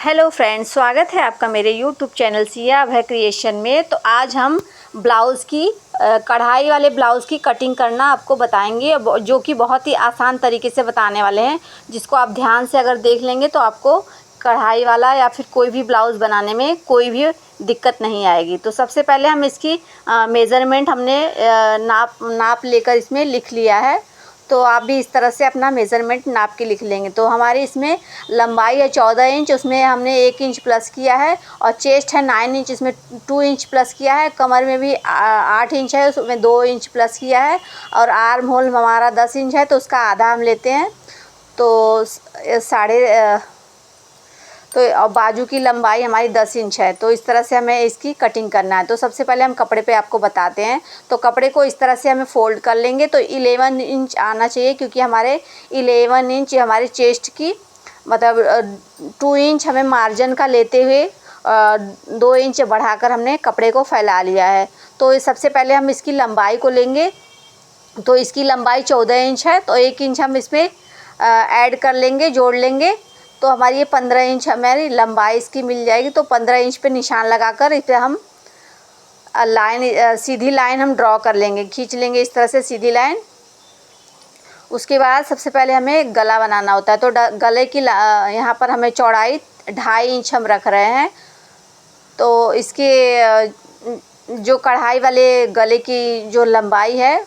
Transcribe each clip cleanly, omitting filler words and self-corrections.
Hello friends, स्वागत है आपका मेरे यूट्यूब चैनल सिया भय क्रिएशन में। तो आज हम ब्लाउज़ की कढ़ाई वाले ब्लाउज़ की कटिंग करना आपको बताएंगे, जो कि बहुत ही आसान तरीके से बताने वाले हैं, जिसको आप ध्यान से अगर देख लेंगे तो आपको कढ़ाई वाला या फिर कोई भी ब्लाउज़ बनाने में कोई भी दिक्कत नहीं आएगी। तो सबसे पहले हम इसकी मेज़रमेंट हमने नाप लेकर इसमें लिख लिया है। तो आप भी इस तरह से अपना मेज़रमेंट नाप के लिख लेंगे। तो हमारी इसमें लंबाई है 14 इंच, उसमें हमने 1 इंच प्लस किया है, और चेस्ट है 9 इंच, इसमें 2 इंच प्लस किया है। कमर में भी 8 इंच है, उसमें 2 इंच प्लस किया है, और आर्म होल हमारा 10 इंच है, तो उसका आधा हम लेते हैं। तो और बाजू की लंबाई हमारी 10 इंच है। तो इस तरह से हमें इसकी कटिंग करना है। तो सबसे पहले हम कपड़े पे आपको बताते हैं। तो कपड़े को इस तरह से हमें फ़ोल्ड कर लेंगे। तो 11 इंच आना चाहिए, क्योंकि हमारे 11 इंच हमारी चेस्ट की मतलब 2 इंच हमें मार्जिन का लेते हुए 2 इंच बढ़ाकर हमने कपड़े को फैला लिया है। तो सबसे पहले हम इसकी लंबाई को लेंगे। तो इसकी लंबाई 14 इंच है, तो 1 इंच हम इसमें ऐड कर लेंगे, जोड़ लेंगे। तो हमारी ये 15 इंच हमारी लंबाई इसकी मिल जाएगी। तो 15 इंच पे निशान लगाकर इस पर हम सीधी लाइन हम ड्रॉ कर लेंगे, खींच लेंगे इस तरह से सीधी लाइन। उसके बाद सबसे पहले हमें गला बनाना होता है। तो गले की यहाँ पर हमें चौड़ाई 2.5 इंच हम रख रहे हैं। तो इसके जो कढ़ाई वाले गले की जो लंबाई है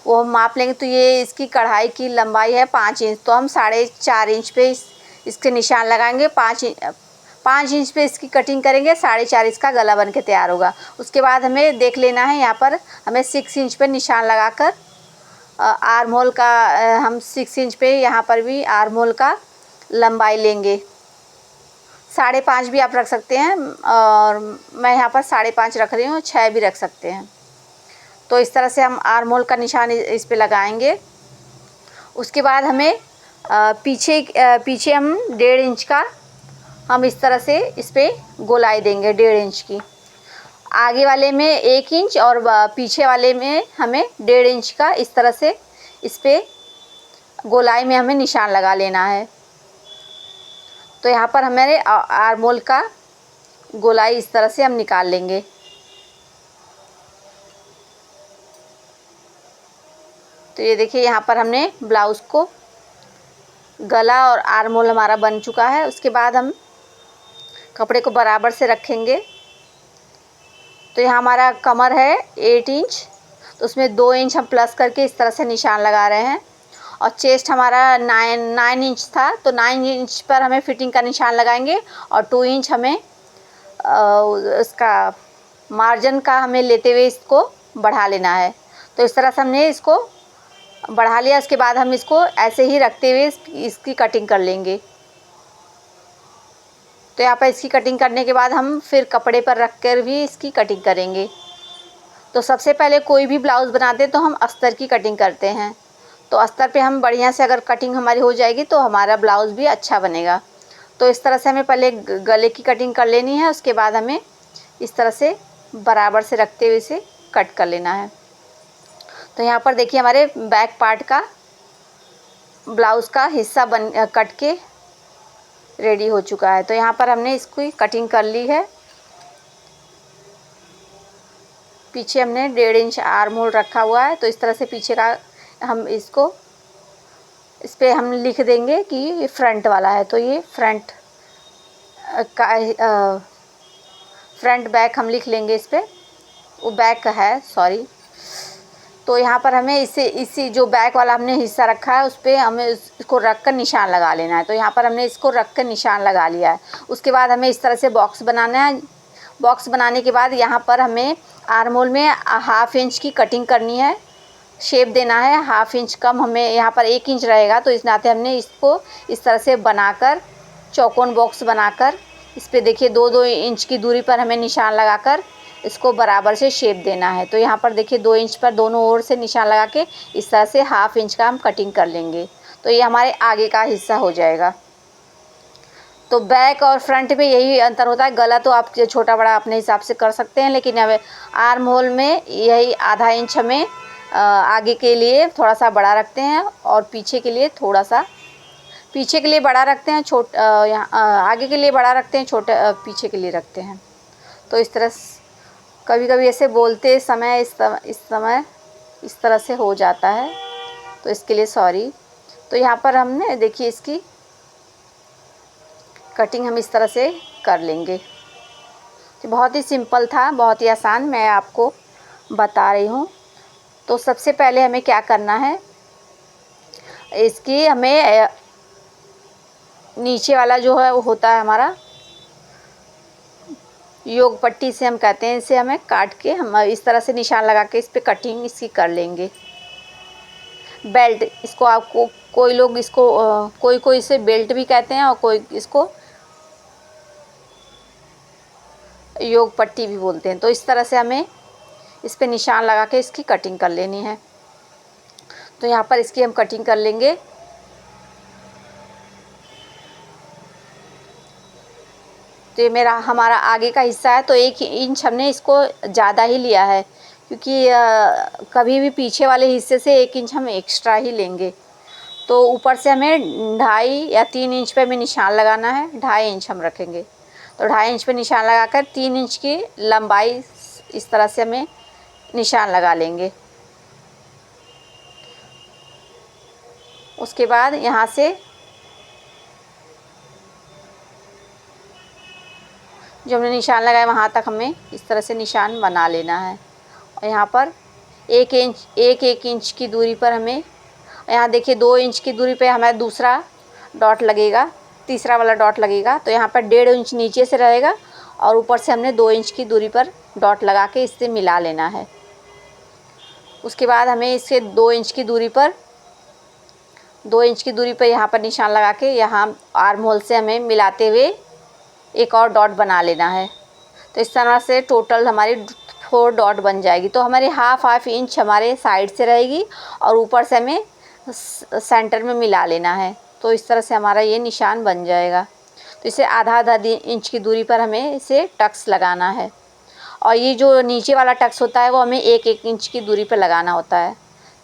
वो हम माप लेंगे। तो ये इसकी कढ़ाई की लंबाई है 5 इंच, तो हम 4.5 इंच पे इसके निशान लगाएंगे। 5 इंच पे इसकी कटिंग करेंगे, 4.5 इसका गला बन के तैयार होगा। उसके बाद हमें देख लेना है, यहाँ पर हमें 6 इंच पे निशान लगाकर आर्म होल का हम 6 इंच पे यहाँ पर भी आर्म होल का लंबाई लेंगे। 5.5 भी आप रख सकते हैं, और मैं यहाँ पर 5.5 रख रही हूँ, 6 भी रख सकते हैं। तो इस तरह से हम आर्म होल का निशान इस पे लगाएंगे। उसके बाद हमें पीछे हम 1.5 इंच का हम इस तरह से इस पर गोलाई देंगे, 1.5 इंच की। आगे वाले में 1 इंच और पीछे वाले में हमें 1.5 इंच का इस तरह से इस पर गोलाई में हमें निशान लगा लेना है। तो यहाँ पर हमारे आर्म होल का गोलाई इस तरह से हम निकाल लेंगे। तो ये देखिए, यहाँ पर हमने ब्लाउज़ को गला और आर्म होल हमारा बन चुका है। उसके बाद हम कपड़े को बराबर से रखेंगे। तो यहाँ हमारा कमर है 8 इंच, तो उसमें 2 इंच हम प्लस करके इस तरह से निशान लगा रहे हैं। और चेस्ट हमारा 9 इंच था, तो 9 इंच पर हमें फिटिंग का निशान लगाएंगे, और 2 इंच हमें उसका मार्जिन का हमें लेते हुए इसको बढ़ा लेना है। तो इस तरह से हमने इसको बढ़ा लिया। उसके बाद हम इसको ऐसे ही रखते हुए इसकी कटिंग कर लेंगे। तो यहाँ पर इसकी कटिंग करने के बाद हम फिर कपड़े पर रख कर भी इसकी कटिंग करेंगे। तो सबसे पहले कोई भी ब्लाउज़ बनाते हैं तो हम अस्तर की कटिंग करते हैं। तो अस्तर पे हम बढ़िया से अगर कटिंग हमारी हो जाएगी तो हमारा ब्लाउज़ भी अच्छा बनेगा। तो इस तरह से हमें पहले गले की कटिंग कर लेनी है। उसके बाद हमें इस तरह से बराबर से रखते हुए इसे कट कर लेना है। तो यहाँ पर देखिए, हमारे बैक पार्ट का ब्लाउज़ का हिस्सा कट के रेडी हो चुका है। तो यहाँ पर हमने इसकी कटिंग कर ली है। पीछे हमने 1.5 इंच आर्म होल रखा हुआ है। तो इस तरह से पीछे का हम इस पर हम लिख देंगे कि ये फ्रंट वाला है। तो ये फ्रंट बैक हम लिख लेंगे इस पर, वो बैक है, सॉरी। तो यहाँ पर हमें इसी जो बैक वाला हमने हिस्सा रखा है उस पर हमें इसको रख कर निशान लगा लेना है। तो यहाँ पर हमने इसको रख कर निशान लगा लिया है। उसके बाद हमें इस तरह से बॉक्स बनाना है। बॉक्स बनाने के बाद यहाँ पर हमें आर्म होल में 1/2 इंच की कटिंग करनी है, शेप देना है। 1/2 इंच कम, हमें यहाँ पर 1 इंच रहेगा, तो इस नाते हमने इसको इस तरह से बनाकर चौकोन बॉक्स बनाकर इस पर देखिए 2-2 इंच की दूरी पर हमें निशान लगाकर इसको बराबर से शेप देना है। तो यहाँ पर देखिए 2 इंच पर दोनों ओर से निशान लगा के इस तरह से 1/2 इंच का हम कटिंग कर लेंगे। तो ये हमारे आगे का हिस्सा हो जाएगा। तो बैक और फ्रंट में यही अंतर होता है। गला तो आप छोटा बड़ा अपने हिसाब से कर सकते हैं, लेकिन अब आर्म होल में यही आधा इंच हमें आगे के लिए थोड़ा सा बड़ा रखते हैं, और पीछे के लिए थोड़ा सा पीछे के लिए बड़ा रखते हैं, आगे के लिए बड़ा रखते हैं, छोटे पीछे के लिए रखते हैं। तो इस तरह कभी कभी ऐसे बोलते समय इस तरह से हो जाता है, तो इसके लिए सॉरी। तो यहाँ पर हमने देखिए इसकी कटिंग हम इस तरह से कर लेंगे। तो बहुत ही सिंपल था, बहुत ही आसान, मैं आपको बता रही हूँ। तो सबसे पहले हमें क्या करना है, इसकी हमें नीचे वाला जो है वो होता है हमारा योग पट्टी से हम कहते हैं, इसे हमें काट के हम इस तरह से निशान लगा के इस पे कटिंग इसकी कर लेंगे। बेल्ट, इसको आपको कोई लोग इसको कोई इसे बेल्ट भी कहते हैं और कोई इसको योग पट्टी भी बोलते हैं। तो इस तरह से हमें इस पे निशान लगा के इसकी कटिंग कर लेनी है। तो यहाँ पर इसकी हम कटिंग कर लेंगे। तो ये हमारा आगे का हिस्सा है, तो 1 इंच हमने इसको ज़्यादा ही लिया है, क्योंकि कभी भी पीछे वाले हिस्से से 1 इंच हम एक्स्ट्रा ही लेंगे। तो ऊपर से हमें 2.5 या 3 इंच पे हमें निशान लगाना है, 2.5 इंच हम रखेंगे। तो 2.5 इंच पे निशान लगाकर 3 इंच की लंबाई इस तरह से हमें निशान लगा लेंगे। उसके बाद यहाँ से जो हमने निशान लगाया वहाँ तक हमें इस तरह से निशान बना लेना है। और यहाँ पर 1 इंच की दूरी पर हमें, यहाँ देखिए 2 इंच की दूरी पे हमारा दूसरा डॉट लगेगा, तीसरा वाला डॉट लगेगा। तो यहाँ पर 1.5 इंच नीचे से रहेगा और ऊपर से हमने 2 इंच की दूरी पर डॉट लगा के इससे मिला लेना है। उसके बाद हमें इससे 2 इंच की दूरी पर यहाँ पर निशान लगा के यहाँ आर्म होल से हमें मिलाते हुए एक और डॉट बना लेना है। तो इस तरह से टोटल हमारी 4 डॉट बन जाएगी। तो हमारी हाफ इंच हमारे साइड से रहेगी और ऊपर से हमें सेंटर में मिला लेना है। तो इस तरह से हमारा ये निशान बन जाएगा। तो इसे आधा इंच की दूरी पर हमें इसे टक्स लगाना है। और ये जो नीचे वाला टक्स होता है वो हमें 1 इंच की दूरी पर लगाना होता है।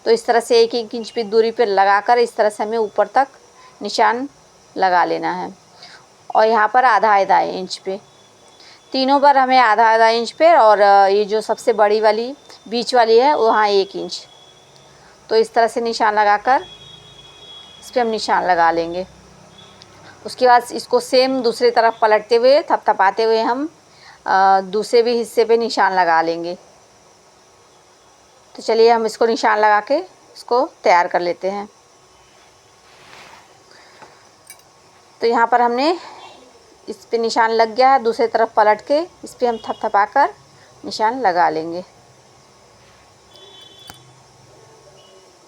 तो इस तरह से 1 इंच की दूरी पर लगाकर इस तरह से हमें ऊपर तक निशान लगा लेना है। और यहाँ पर आधा इंच पे, तीनों पर हमें आधा इंच पे, और ये जो सबसे बड़ी वाली बीच वाली है वहाँ 1 इंच। तो इस तरह से निशान लगाकर इस पर हम निशान लगा लेंगे। उसके बाद इसको सेम दूसरी तरफ पलटते हुए थपथपाते हुए हम दूसरे भी हिस्से पे निशान लगा लेंगे। तो चलिए हम इसको निशान लगा के इसको तैयार कर लेते हैं। तो यहाँ पर हमने इस पे निशान लग गया है, दूसरी तरफ पलट के इस पे हम थपथपा कर निशान लगा लेंगे।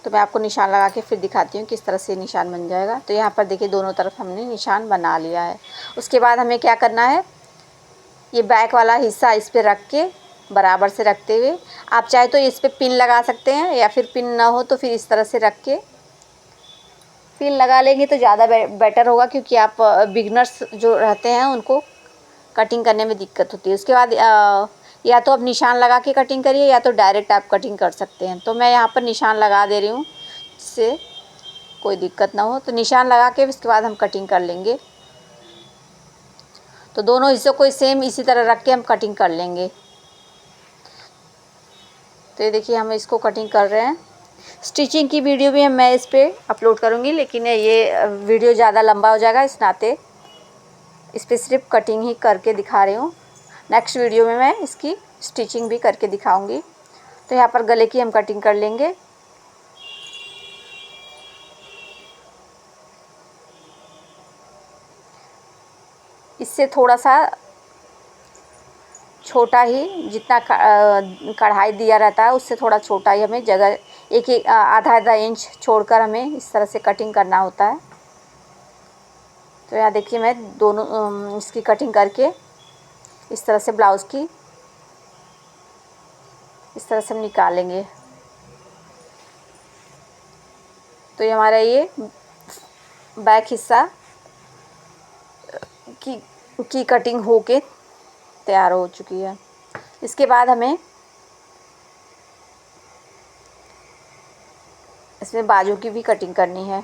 तो मैं आपको निशान लगा के फिर दिखाती हूँ किस तरह से निशान बन जाएगा। तो यहाँ पर देखिए दोनों तरफ हमने निशान बना लिया है। उसके बाद हमें क्या करना है, ये बैक वाला हिस्सा इस पर रख के बराबर से रखते हुए, आप चाहे तो इस पर पिन लगा सकते हैं, या फिर पिन ना हो तो फिर इस तरह से रख के पिन लगा लेंगे तो ज़्यादा बेटर होगा, क्योंकि आप बिगनर्स जो रहते हैं उनको कटिंग करने में दिक्कत होती है। उसके बाद या तो आप निशान लगा के कटिंग करिए या तो डायरेक्ट आप कटिंग कर सकते हैं। तो मैं यहाँ पर निशान लगा दे रही हूँ जिससे कोई दिक्कत ना हो। तो निशान लगा के उसके बाद हम कटिंग कर लेंगे। तो दोनों हिस्सों को सेम इसी तरह रख के हम कटिंग कर लेंगे। तो ये देखिए हम इसको कटिंग कर रहे हैं। स्टिचिंग की वीडियो भी मैं इस पर अपलोड करूँगी, लेकिन ये वीडियो ज़्यादा लंबा हो जाएगा, इस नाते इस पर सिर्फ कटिंग ही करके दिखा रही हूँ। नेक्स्ट वीडियो में मैं इसकी स्टिचिंग भी करके दिखाऊंगी। तो यहाँ पर गले की हम कटिंग कर लेंगे। इससे थोड़ा सा छोटा ही, जितना कढ़ाई दिया रहता है उससे थोड़ा छोटा ही हमें जगह आधा इंच छोड़कर हमें इस तरह से कटिंग करना होता है। तो यहाँ देखिए मैं दोनों इसकी कटिंग करके इस तरह से ब्लाउज़ की इस तरह से हम निकालेंगे। तो ये हमारा ये बैक हिस्सा की कटिंग होके तैयार हो चुकी है। इसके बाद हमें इसमें बाजू की भी कटिंग करनी है।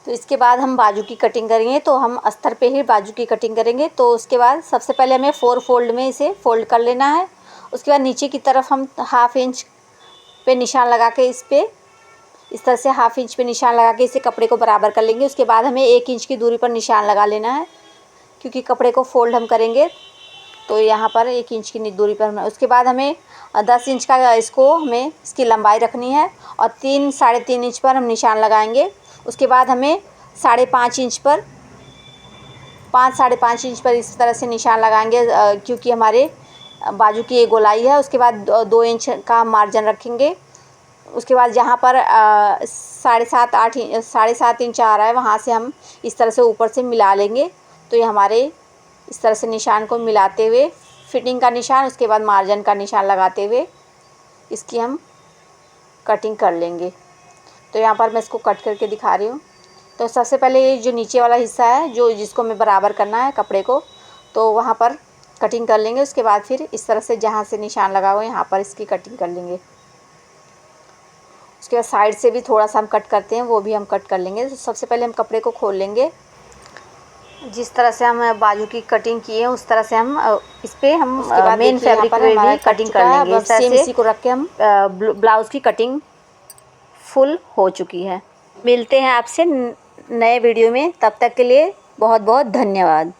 तो इसके बाद हम बाजू की कटिंग करेंगे, तो हम अस्तर पे ही बाजू की कटिंग करेंगे। तो उसके बाद सबसे पहले हमें 4 फोल्ड में इसे फोल्ड कर लेना है। उसके बाद नीचे की तरफ हम 1/2 इंच पे निशान लगा के इस तरह से 1/2 इंच पे निशान लगा के इसे कपड़े को बराबर कर लेंगे। उसके बाद हमें 1 इंच की दूरी पर निशान लगा लेना है, क्योंकि कपड़े को फोल्ड हम करेंगे तो यहाँ पर 1 इंच की दूरी पर। उसके बाद हमें 10 इंच का इसकी लंबाई रखनी है और 3-3.5 इंच पर हम निशान लगाएंगे। उसके बाद हमें 5.5 इंच पर 5-5.5 इंच पर इस तरह से निशान लगाएंगे, क्योंकि हमारे बाजू की ये गोलाई है। उसके बाद 2 इंच का मार्जिन रखेंगे। उसके बाद जहाँ पर 7.5 इंच आ रहा है, वहाँ से हम इस तरह से ऊपर से मिला लेंगे। तो ये हमारे इस तरह से निशान को मिलाते हुए फिटिंग का निशान, उसके बाद मार्जिन का निशान लगाते हुए इसकी हम कटिंग कर लेंगे। तो यहाँ पर मैं इसको कट करके दिखा रही हूँ। तो सबसे पहले ये जो नीचे वाला हिस्सा है, जिसको हमें बराबर करना है कपड़े को, तो वहाँ पर कटिंग कर लेंगे। उसके बाद फिर इस तरह से जहाँ से निशान लगा हुआ है यहाँ पर इसकी कटिंग कर लेंगे। उसके बाद साइड से भी थोड़ा सा हम कट करते हैं, वो भी हम कट कर लेंगे। तो सबसे पहले हम कपड़े को खोल लेंगे। जिस तरह से हम बाजू की कटिंग की है उस तरह से हम इस पे हम मेन फैब्रिक पे भी कटिंग कर लेंगे। इस तरह से इसी को रख के हम ब्लाउज़ की कटिंग फुल हो चुकी है। मिलते हैं आपसे नए वीडियो में, तब तक के लिए बहुत बहुत धन्यवाद।